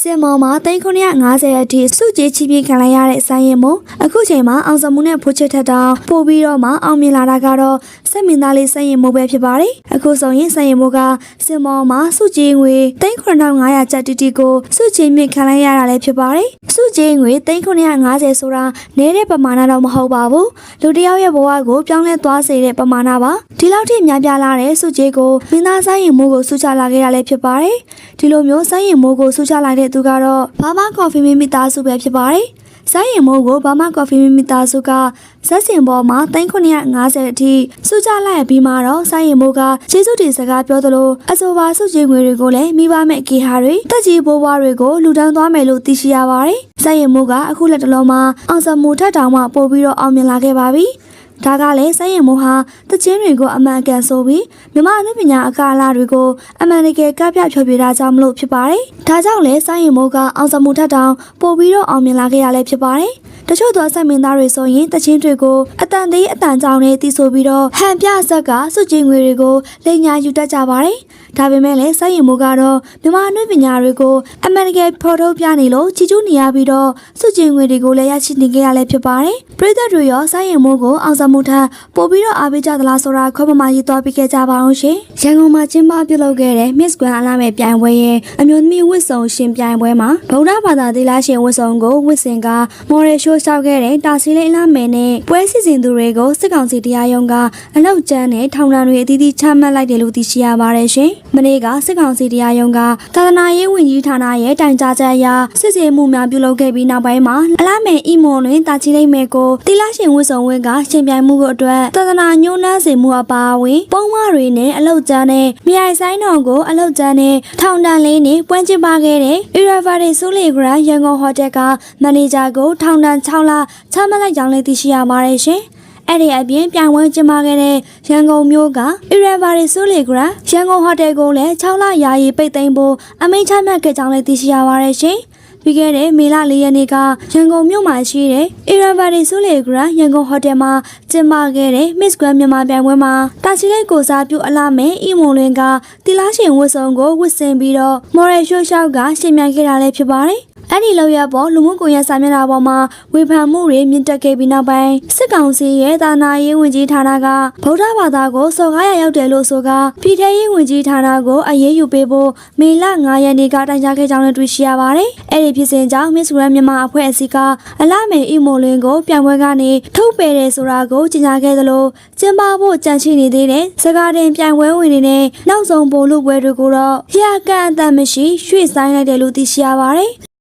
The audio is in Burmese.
စင်မော်မှာ350အထိစုကြည်ချီးပြခံလိုက်ရတဲ့ဆိုင်းရင်မို့အခုချိန်မှာအောင်စမှုနဲ့ဖိုးချစ်ထက်တောင်ပို့ပြီးတော့မှအောင်မြင်လာတာကတော့စက်မင်းသားလေးဆိုင်းရင်မို့ပဲဖြစ်ပါတယ်အခုဆိုရင်ဆိုင်းရင်မို့ကစင်မော်မှာစုကြည်ငွေ3,500ကျပ်တီတီကိုစုကြည်မြခံလိုက်ရတာလည်းဖြစ်ပါတယ်စုကြည်ငွေ3,550ဆိုတာနဲတဲ့ပမာဏတော့မဟုတ်ပါဘူးလူတယောက်ရဲ့ဘဝကိုပြောင်းလဲသွားစေတဲ့ပမာဏပါဒီလောက်ထိများပြားလာတဲ့စုကြည်ကိုမင်းသားဆိုင်းရင်မို့ကိုစုချလာခဲ့တာလည်းဖြစ်ပါတယ်ဒီလိုမျိုးဆိုင်းရင်မို့ကိုစုချလိုက်တဲ့သူကတော့ဘာမကော်ဖီမိသားစုပဲဖြစ်ပါတယ်ဆိုင်းရင်မို့ကိုဘာမကော်ဖီမိသားစုကဇက်စင်ပေါ်မှာ3,550အထိစုချလိုက်ပြီးမှတော့ဆိုင်းရင်မို့ကကျေးဇူးတင်စကားပြောသလိုအဆိုပါစုကြည်ငွေတွေကိုလည်းမိဘမဲ့ကေဟာတွေတက်ကြီးဘိုးဘွားတွေကိုလူတန်းသွားမယ်လို့သိရှိရပါတယ်ဆိုင်းရင်မို့ကအခုလက်တလုံးမှာအောင်စမှုထက်တောင်မှပို့ပြီးတော့အောင်မြင်လာခဲ့ပါပြီဒါကလည်းဆိုင်းရင်မို့ဟာတချင်းတွေကိုအမှန်ကန်ဆိုပြီးမြမအနုပညာအကာအလတွေကိုအမှန်တကယ်ကပြဖြောပြတာကြောင့်မလို့ဖြစ်ပါတယ်။ဒါကြောင့်လည်းဆိုင်းရင်မို့ကအောင်စမှုထက်တောင်ပို့ပြီးတော့အောင်မြင်လာခဲ့ရလဲဖြစ်ပါတယ်။တချို့သောဆက်မင်းသားတွေဆိုရင်တချင်းတွေကိုအတန်သေးအတန်ကြောင်နဲ့တီးဆိုပြီးတော့ဟန်ပြဆက်ကစုကြည်ငွေတွေကိုလိမ်ညာယူတတ်ကြပါတယ်။ဒါပေမဲ့လည်းဆိုင်းရင်မို့ကတော့မြမအနုပညာတွေကိုအမှန်တကယ်ဖော်ထုတ်ပြနေလို့ချီကျူးနေရပြီးတော့စုကြည်ငွေတွေကိုလည်းရရှိနေခဲ့ရလဲဖြစ်ပါတယ်။ပရိသတ်တွေရောဆိုင်းရင်မို့ကိုအောင်စမှုထက်ပို့ပြီးတော့အားပေးကြသလားဆိုတာခေါင်းမမရေးသွားပြီးခဲ့ကြပါအောင်ရှင်။ရန်ကုန်မှာကျင်းပပြုလုပ်ခဲ့တဲ့ Miss Grand အလားမဲ့ပြိုင်ပွဲရဲ့အမျိုးသမီးဝတ်စုံရှင်ပြိုင်ပွဲမှာဗုဒ္ဓဘာသာသီလရှင်ဝတ်စုံကိုဝတ်ဆင်ကမော်ရယ်ရှိုးလျှောက်ခဲ့တဲ့တာစီလိန်လာမယ်နဲ့ပွဲစီစဉ်သူတွေကိုစစ်ကောင်စီတရားရုံးကအလောက်ကျန်းနဲ့ထောင်ဒဏ်တွေအသီးသီးချမှတ်လိုက်တယ်လို့သိရှိရပါတယ်ရှင်။မနေ့ကစစ်ကောင်စီတရားရုံးကသာသနာရေးဝန်ကြီးဌာနရဲ့တိုင်ကြားချက်အရစစ်ဆေးမှုများပြုလုပ်ခဲ့ပြီးနောက်ပိုင်းမှာအလားမယ်အီမွန်တွင်တာချီလိန်မယ်ကိုသီလရှင်ဝတ်စုံဝင်းကရှင်ပြိုင်မှုကိုအတွက်သာသနာညှိုးနှမ်းစေမှုအပါအဝင်ပုံမှန်တွေနဲ့အလောက်ကျန်းနဲ့မြိုင်ဆိုင်တော်ကိုအလောက်ကျန်းနဲ့ထောင်ဒဏ်လေးနဲ့ပွဲကျင်းပခဲ့တဲ့ Irravare Sulegram ရန်ကုန်ဟိုတယ်ကမန်နေဂျာကိုထောင်ဒဏ်6လချမှတ်လိုက်ကြောင်းလည်းသိရှိရပါတယ်ရှင်။အဲ့ဒီအပြင်ပြိုင်ပွဲကျင်းပခဲ့တဲ့ရန်ကုန်မြို့က Irravare Sulegram ရန်ကုန်ဟိုတယ်ကိုလည်း6လယာယီပိတ်သိမ်းဖို့အမိန့်ချမှတ်ခဲ့ကြောင်းလည်းသိရှိရပါတယ်ရှင်။ပြီးခဲ့တဲ့မေလ4ရက်နေ့ကရန်ကုန်မြို့မှာရှိတဲ့ Irravare Sulegram ရန်ကုန်ဟိုတယ်မှာကျင်းပခဲ့တဲ့ Miss Grand မြန်မာပြိုင်ပွဲမှာတာချီလိတ်ကိုစားပြုအလားမဲ့အီမွန်လွင်ကတီလာရှင်ဝတ်စုံကိုဝတ်ဆင်ပြီးတော့မော်ရယ်ရှိုးရှောက်ကရှင်မြိုင်ခဲ့တာလည်းဖြစ်ပါတယ်အဲ့ဒီလောက်ရပေါ်လူမှုကွန်ရက်စာမျက်နှာပေါ်မှာဝေဖန်မှုတွေမြင့်တက်ခဲ့ပြီးနောက်ပိုင်းစစ်ကောင်စီရဲ့သာနာရေးဝန်ကြီးဌာနကဗုဒ္ဓဘာသာကိုစော်ကားရရောက်တယ်လို့ဆိုကာပြည်ထရေးဝန်ကြီးဌာနကိုအရေးယူပေးဖို့မေလ9ရက်နေ့ကတိုင်ကြားခဲ့ကြောင်းလည်းတွေ့ရှိရပါတယ်။အဲ့ဒီဖြစ်စဉ်ကြောင့် Miss Grand မြန်မာအဖွဲ့အစည်းကအလားမယ်အီမိုလင်ကိုပြိုင်ပွဲကနေထုတ်ပယ်တယ်ဆိုတာကိုကြေညာခဲ့သလိုကျင်းပဖို့ကြံရှိနေသေးတဲ့စကားတင်ပြိုင်ပွဲဝင်တွေနဲ့နောက်ဆုံးဗိုလ်လူပွဲတွေကိုတော့ရကန့်အသတ်မရှိရွှေ့ဆိုင်းလိုက်တယ်လို့သိရှိရပါတယ်။